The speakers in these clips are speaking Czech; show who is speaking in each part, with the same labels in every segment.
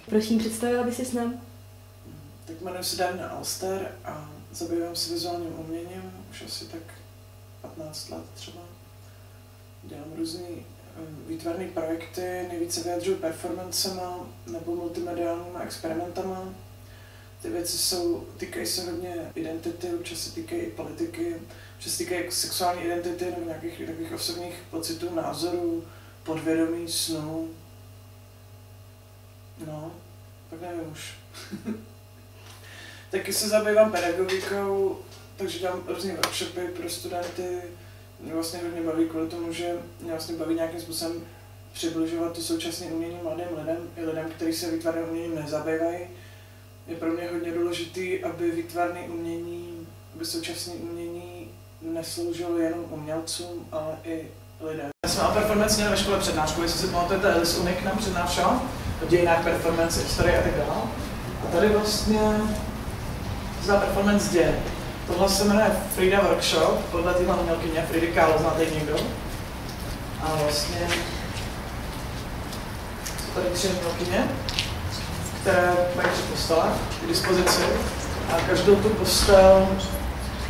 Speaker 1: Prosím, představila by si s nám?
Speaker 2: Tak jmenuji se Darina Alster a zabývám se vizuálním uměním už asi tak 15 let třeba. Dělám různý výtvarné projekty, nejvíce vyjadřuju performancema nebo multimediálníma experimentama. Ty věci týkají se hodně identity, občas se týkají i politiky, občas se týkají sexuální identity nebo nějakých takových osobních pocitů, názorů, podvědomí, snů. No, tak nevím už. Taky se zabývám pedagogikou, takže dělám různé workshopy pro studenty. Mě vlastně hodně baví kvůli tomu, že mě vlastně baví nějakým způsobem přibližovat to současné umění mladým lidem, i lidem, kteří se výtvarným uměním nezabývají. Je pro mě hodně důležitý, aby výtvarné umění, aby současné umění nesloužilo jenom umělcům, ale i lidem. Já jsem na performance měl ve škole přednášku, jestli si pamatujete, Alice Unik nám přednášela o dějinách performance, historie a tak dále. A tady vlastně za performance děje. Tohle se jmenuje Frida Workshop, podle téhle umělkyně, Fridy Kahlo, znáte ji někdo? A vlastně jsou tady 3 umělkyně, které mají 3 postele k dispozici a každou tu postel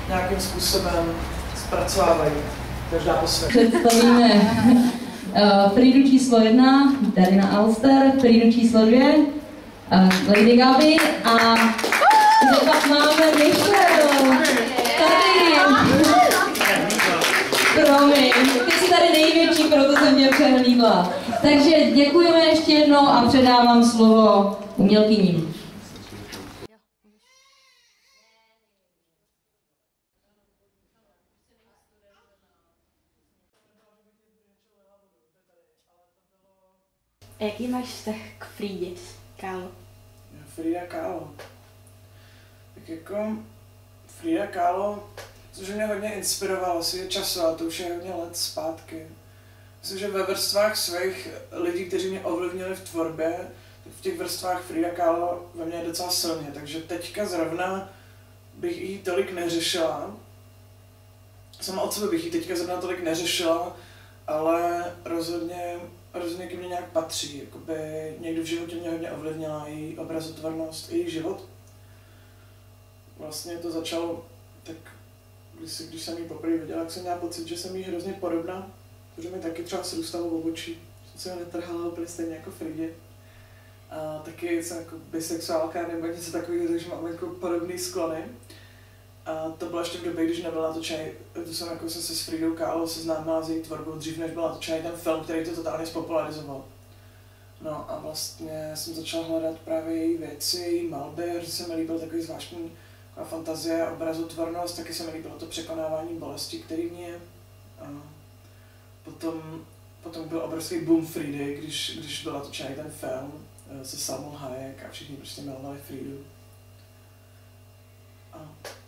Speaker 2: nějakým způsobem zpracovávají, každá po svém.
Speaker 3: Představíme Fridu číslo 1, Darina Alster, Fridu číslo 2, Lady Gaby a kde pak máme Michelle. Promiň, ty jsi tady největší, proto jsem mě přehlídla. Takže děkujeme ještě jednou a předávám slovo umělkyním.
Speaker 1: A jaký máš vztah k Fridě Kahlo?
Speaker 2: Frida Kahlo. Tak jako Frida Kahlo, což mě hodně inspirovalo si času, ale to už je hodně let zpátky. Myslím, že ve vrstvách svých lidí, kteří mě ovlivnili v tvorbě, v těch vrstvách Frida Kahlo ve mně je docela silně, takže teďka zrovna bych jí tolik neřešila. Sama od sebe bych jí teďka zrovna tolik neřešila, ale rozhodně ke mně nějak patří. Jakoby někdo v životě mě hodně ovlivnila, její obrazotvornost, její život. Vlastně to začalo tak, když jsem ji poprvé viděla, tak jsem měla pocit, že jsem jí hrozně podobná, protože mi taky třeba srůstalo obočí, jsem se ho netrhala úplně stejně jako Fridě. A taky jsem jako bisexuálka nebo něco takového, takže mám jako podobné sklony. A to bylo ještě v době, když nebyla natočený, to jsem jako se s Fridou Kahlo seznámila s její tvorbou dřív, než byl natočený ten film, který to totálně spopularizoval. No a vlastně jsem začala hledat právě její věci, její malby, že se mi líbil takový zvláštní fantazie, obrazotvornost, taky se mi líbilo to překonávání bolesti, který v ní je. A potom byl obrovský boom Fridy, když byl natočený ten film se Salmou Hayek a všichni prostě milovali Fridu. A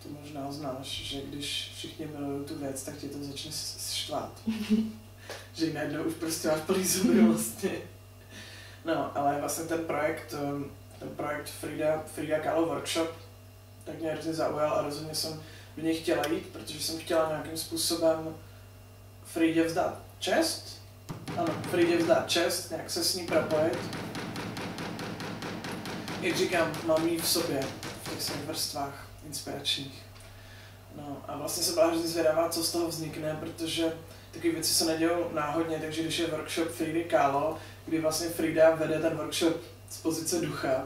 Speaker 2: to možná znáš, že když všichni milují tu věc, tak ti to začne štvát. Že ji najednou už prostě máš plný zuby vlastně. No, ale vlastně ten projekt Frida Kahlo Workshop, tak mě hrozně zaujal a rozhodně jsem v něj chtěla jít, protože jsem chtěla nějakým způsobem Fridě vzdát čest. Ano, Fridě vzdát čest, nějak se s ní propojit. Jak říkám, mám jí v sobě, v těch svých vrstvách inspiračních. No a vlastně jsem byla hrozně zvědavá, co z toho vznikne, protože takové věci se nedějou náhodně, takže když je workshop Fridy Kahlo, kdy vlastně Frida vede ten workshop z pozice ducha,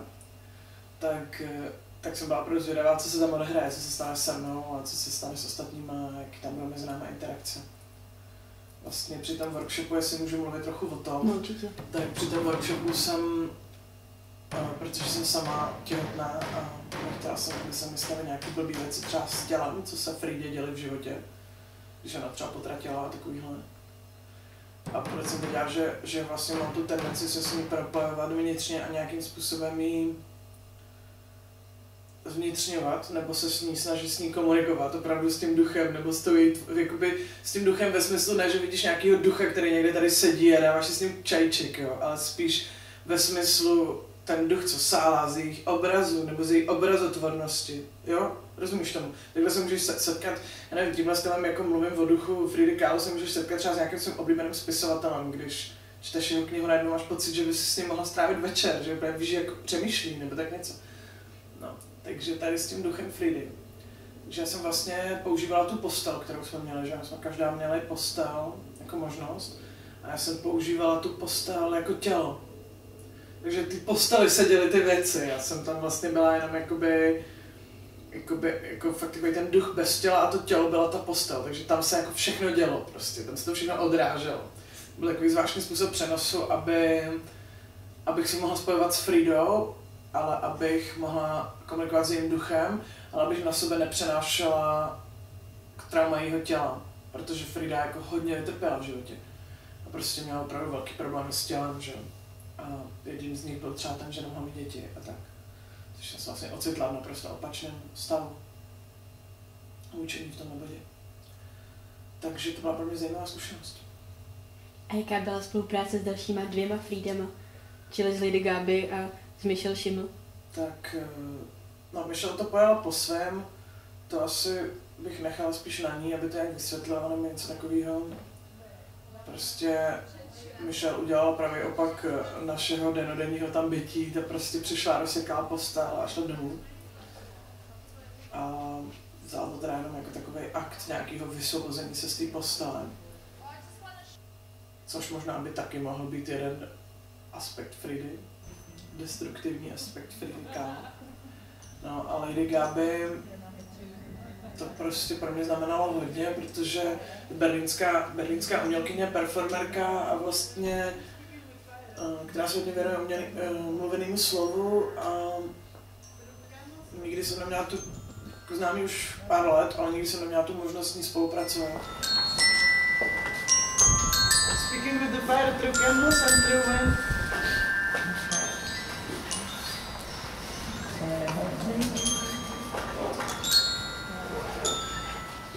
Speaker 2: tak jsem byla opravdu zvědavá, co se tam odehraje, co se stane se mnou a co se stane s ostatníma, jak tam bude mezi námi interakce. Vlastně při tom workshopu, jestli můžu mluvit trochu o tom,
Speaker 1: no, určitě.
Speaker 2: Tak při tom workshopu jsem, protože jsem sama těhotná a nechtěla jsem, aby se mi staly nějaké blbý věci třeba s tělem, co se Fridě děli v životě, když ona třeba potratila a takovýhle. A proč jsem věděla, že vlastně mám tu tendenci se s ní propojovat vnitřně a nějakým způsobem jí zvnitřňovat, nebo se s ní snažit s ní komunikovat, opravdu s tím duchem, nebo jakoby s tím duchem ve smyslu ne, že vidíš nějakého ducha, který někde tady sedí a dáváš si s ním čajček, jo, ale spíš ve smyslu ten duch, co sálá z jejich obrazů, nebo z jejich obrazotvornosti, jo, Rozumíš tomu? Takhle se můžeš setkat, já nevím, tímhle stylem jako mluvím o duchu Fridy Kahlo se můžeš setkat třeba s nějakým svým oblíbeným spisovatelem, když čteš jeho knihu, najednou máš pocit, že by si s ním mohla strávit večer, že úplně víš, že jako přemýšlí, nebo tak něco. No, takže tady s tím duchem Fridy. Takže já jsem vlastně používala tu postel, kterou jsme měli, že jsme každá měli postel jako možnost. A já jsem používala tu postel jako tělo. Takže ty postely se děly ty věci, já jsem tam vlastně byla jenom jako fakt takový ten duch bez těla a to tělo byla ta postel, takže tam se jako všechno dělo prostě, tam se to všechno odráželo. Byl takový zvláštní způsob přenosu, abych si mohla spojovat s Fridou, ale abych mohla komunikovat s jejím duchem, ale abych na sebe nepřenášela trauma jejího těla, protože Frida jako hodně vytrpěla v životě a prostě měla opravdu velký problém s tělem, že? A jeden z nich byl třeba ten, že nemohla mít děti a tak. Takže jsem se vlastně ocitla v naprosto opačném stavu učení v tomhle bodě. Takže to byla pro mě zajímavá zkušenost.
Speaker 1: A jaká byla spolupráce s dalšíma 2 Fridama, čili s Lady Gaby a s Michelle Schimmel?
Speaker 2: Tak, no Michelle to pojala po svém, to asi bych nechala spíš na ní, aby to nějak vysvětlila, nebo něco takového. Prostě Michelle udělala pravý opak našeho denodenního tam bytí, ta prostě přišla, rozsekala postel a šla domů. A vzala to teda jenom jako takový akt nějakého vysvobození se z té postele. Což možná by taky mohl být jeden aspekt Fridy, destruktivní aspekt Fridy Kahlo. No a Lady Gaby, to prostě pro mě znamenalo hodně, protože berlínská umělkyně, performerka a vlastně, která se hodně věnuje mluvenému slovu a nikdy jsem neměla tu, jako znám ji už pár let, ale nikdy jsem neměla tu možnost s ní spolupracovat. Speaking with the fire through candles and through wind.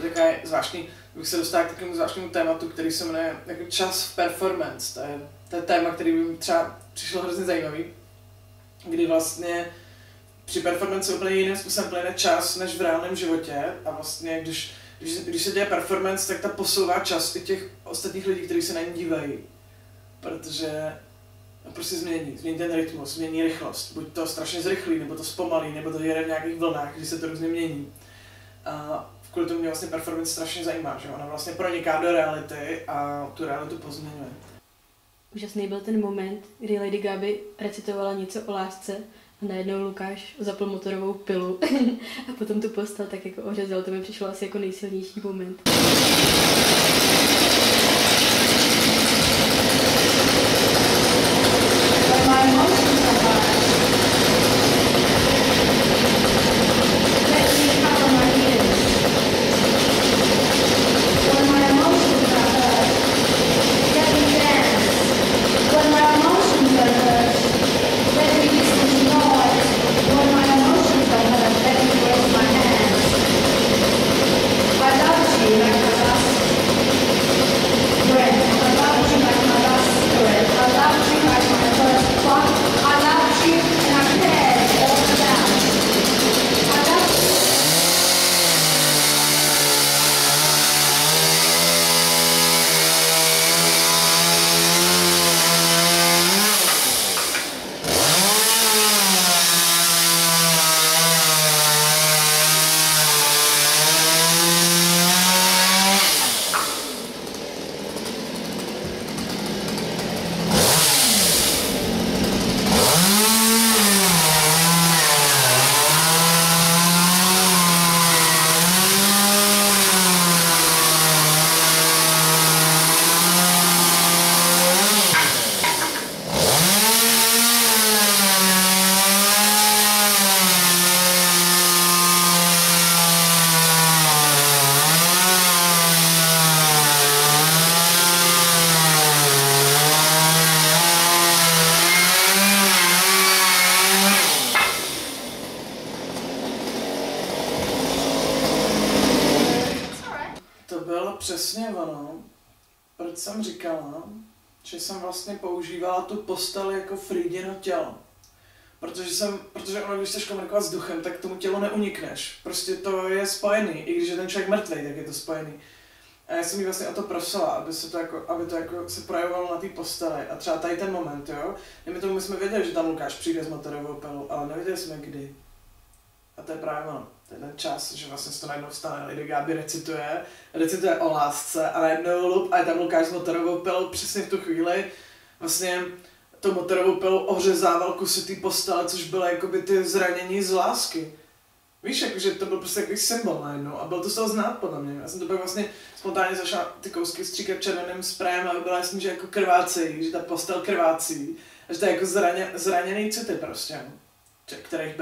Speaker 2: Taková je zvláštní, bych se dostal k takovému zvláštnímu tématu, který se jmenuje jako čas v performance. To je téma, který by mi třeba přišlo hrozně zajímavý, kdy vlastně při performance úplně jiným způsobem plyne čas než v reálném životě a vlastně když se děje performance, tak ta posouvá čas i těch ostatních lidí, kteří se na ní dívají, protože prostě změní ten rytmus, změní rychlost, buď to strašně zrychlí, nebo to zpomalí, nebo to jede v nějakých vlnách, kdy se to různě mění. A kvůli tomu mě vlastně performance strašně zajímá, že ona vlastně proniká do reality a tu realitu pozměňuje.
Speaker 1: Úžasný byl ten moment, kdy Lady Gaby recitovala něco o lásce a najednou Lukáš zapl motorovou pilu a potom tu postel tak jako ořezal, to mi přišlo asi jako nejsilnější moment.
Speaker 2: Přesně ono, proč jsem říkala, že jsem vlastně používala tu postel jako Fridino tělo. Protože ono, když chceš komunikovat s duchem, tak tomu tělu neunikneš. Prostě to je spojený, i když je ten člověk mrtvej, tak je to spojený. A já jsem jí vlastně o to prosila, aby to jako se projevovalo na té posteli. A třeba tady ten moment, jo. My jsme věděli, že tam Lukáš přijde s motorovou pilou, ale nevěděli jsme kdy. A to je právě ono. To je ten čas, že vlastně se to najednou vstane. Lady Gaby recituje o lásce a najednou lup a je tam Lukáš s motorovou pilou přesně v tu chvíli. Vlastně tou motorovou pilou ořezával kusy té postele, což bylo jakoby ty zranění z lásky. Víš, jakože to byl prostě takový symbol najednou a bylo to z toho znát podle mě. Já jsem to pak vlastně spontánně začala ty kousky stříkat červeným sprayem, aby bylo jasný, že jako krvácí, že ta postel krvácí. A že to je jako zraněný city prostě, kterých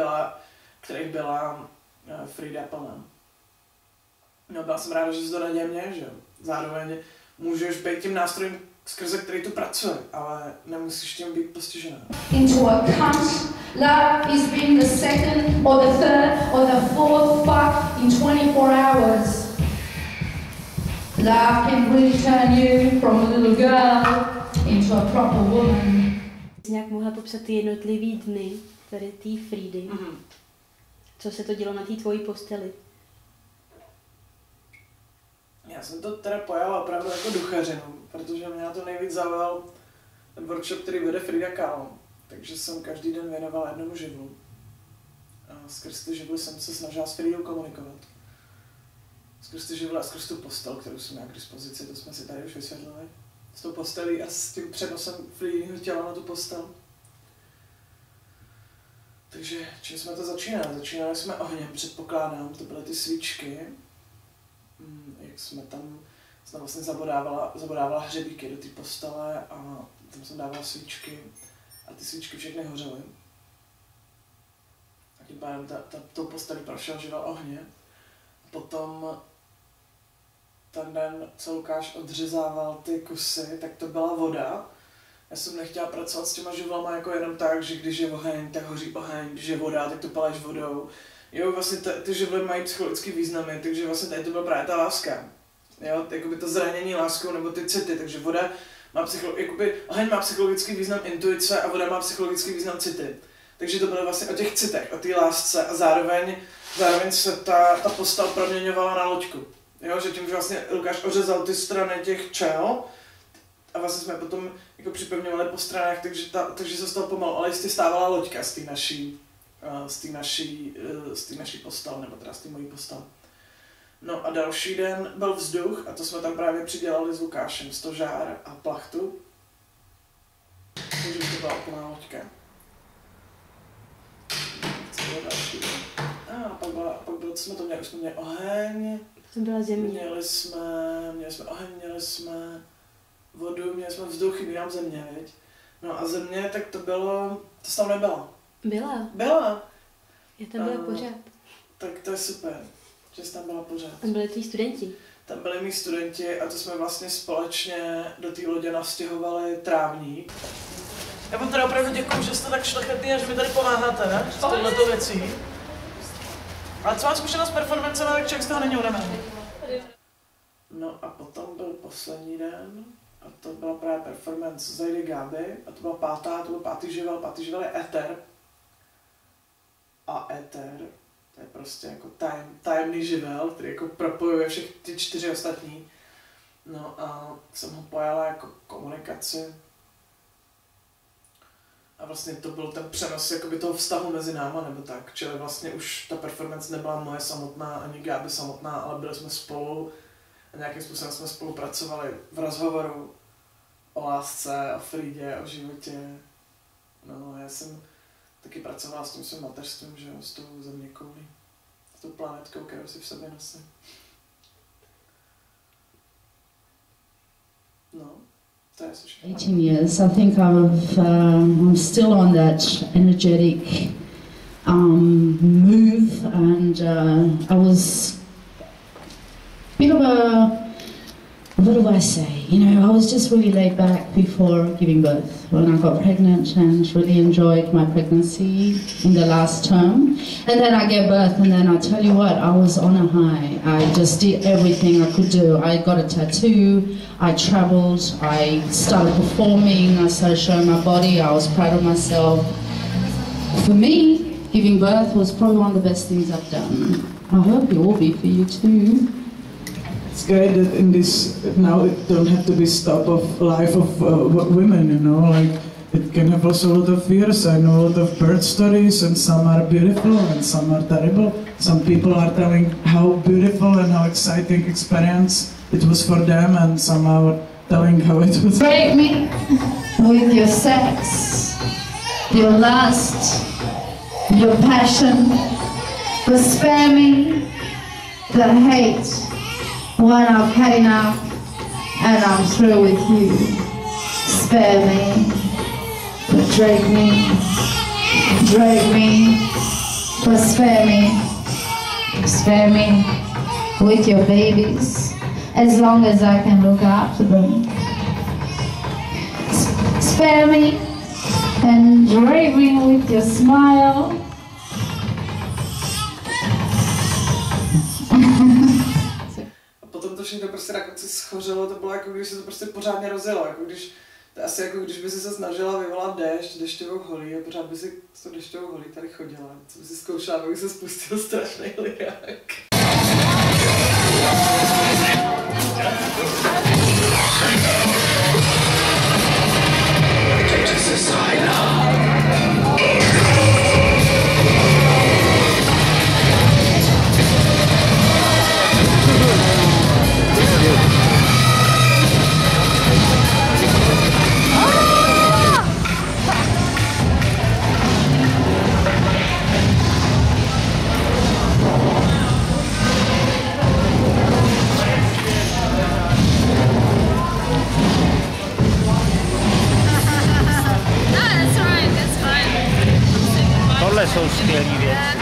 Speaker 2: byla Frida plná. No byla jsem ráda, že se to naděje mě, že zároveň můžeš být tím nástrojem, skrze který tu pracuje, ale nemusíš tím být postižená.
Speaker 4: Into account, love is being the second or the third or the fourth fuck in 24 hours. Love can really turn you from a little girl into a proper woman.
Speaker 1: Jsi nějak mohla popsat ty jednotlivý dny tady té Fridy? Co se to dělo na té tvojí posteli?
Speaker 2: Já jsem to teda pojala opravdu jako duchařinu, protože mě na to nejvíc zaujal ten workshop, který vede Frida Kahlo. Takže jsem každý den věnovala jednomu živlu. A skrz ty živly jsem se snažila s Fridou komunikovat. Skrz ty živly a skrz tu postel, kterou jsem měla k dispozici, to jsme si tady už vysvětlili. S tou postelí a s tím přenosem Fridyho těla na tu postel. Takže čím jsme to začínali? Začínali jsme ohněm, předpokládám, to byly ty svíčky. Jak jsme vlastně zabodávala hřebíky do té postele a tam jsem dávala svíčky a ty svíčky všechny hořely. A tím pádem tou postelí prošel živel ohně. Potom ten den, co Lukáš odřezával ty kusy, tak to byla voda. Já jsem nechtěla pracovat s těma živlama jako jenom tak, že když je oheň, tak hoří oheň, když je voda, tak to paleš vodou. Jo, vlastně ty živly mají psychologický významy, takže vlastně tady to byla právě ta láska. Jo, jakoby to zranění láskou nebo ty city, takže voda má oheň má psychologický význam intuice a voda má psychologický význam city. Takže to bylo vlastně o těch citech, o té lásce a zároveň se ta postel proměňovala na loďku. Jo, že tím, že vlastně Lukáš ořezal ty strany těch čel a vlastně jsme potom jako připevňovali po stranách, takže se z toho pomalu, ale jistě stávala loďka z té naší postele, nebo teda z té mojí postele. No a další den byl vzduch a to jsme tam právě přidělali s Lukášem, stožár a plachtu. Takže to byla plná loďka. Co bylo další den? A pak bylo, co jsme to měli? Už jsme měli oheň.
Speaker 1: To byla země.
Speaker 2: Měli jsme oheň, měli jsme vodu, měli jsme vzduch, chybí nám země, viď? No a země, tak to tam nebyla. Byla.
Speaker 1: Já tam byla pořád.
Speaker 2: Tak to je super, že jsi tam byla pořád.
Speaker 1: Tam byli tví studenti.
Speaker 2: Tam byli mý studenti a to jsme vlastně společně do té lodě nastěhovali trávník. Já vám teda opravdu děkuju, že jste tak šlechetný a že mi tady pomáháte, ne? S touhletou věcí. A co má zkušenost s performancem, tak člověk z toho není unavený. No a potom byl poslední den a to byla právě performance z Lady Gaby a to byla pátý živel je éter. A éter, to je prostě jako tajemný živel, který jako propojuje všech ty 4 ostatní. No a jsem ho pojala jako komunikaci. A vlastně to byl ten přenos jakoby toho vztahu mezi náma nebo tak. Čili vlastně už ta performance nebyla moje samotná, ani Gaby samotná, ale byli jsme spolu a nějakým způsobem jsme spolupracovali v rozhovoru o lásce, o Fridě, o životě. No já jsem taky pracovala s tím svým mateřstvím, že jo, s tou zeměkoulí, s tou planetkou, kterou si v sobě nosím. No, to je všechno.
Speaker 3: 18 years, I think I'm still on that energetic move, and I was a bit of what do I say? You know, I was just really laid back before giving birth when I got pregnant and really enjoyed my pregnancy in the last term. And then I gave birth, and then I'll tell you what, I was on a high. I just did everything I could do. I got a tattoo, I traveled, I started performing, I started showing my body, I was proud of myself. For me, giving birth was probably one of the best things I've done. I hope it will be for you too.
Speaker 2: It's great that in this, now it don't have to be stop of life of women, you know, like it can have also a lot of fears. I know a lot of birth stories and some are beautiful and some are terrible. Some people are telling how beautiful and how exciting experience it was for them, and some are telling how it was.
Speaker 4: Break me with your sex, your lust, your passion, but spare me the hate when I've had enough and I'm through with you. Spare me, but drag me, but spare me with your babies, as long as I can look after them. Spare me and drag me with your smile.
Speaker 2: A potom to všechno prostě na konci schořelo, to bylo jako když se to prostě pořádně rozjelo, jako když, to je asi jako když by si se snažila vyvolat dešťovou holí a pořád by si s tou dešťovou holí tady chodila, co by si zkoušela, aby se spustil strašný liák.
Speaker 5: Jsou skvělý věci.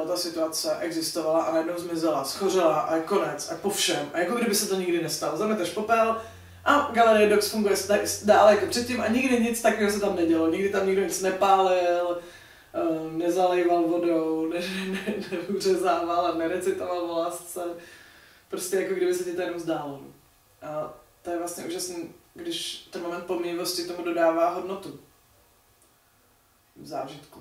Speaker 2: Ta situace existovala a najednou zmizela, schořela a je konec a po všem. A jako kdyby se to nikdy nestalo. Zameteš popel a Galerie Dogs funguje dále jako předtím a nikdy nic takového se tam nedělo. Nikdy tam nikdo nic nepálil, nezalejval vodou, neuřezával a nerecitoval o lásce. Prostě jako kdyby se ti to jenom zdálo. A to je vlastně úžasné, když ten moment pomývosti tomu dodává hodnotu v zážitku.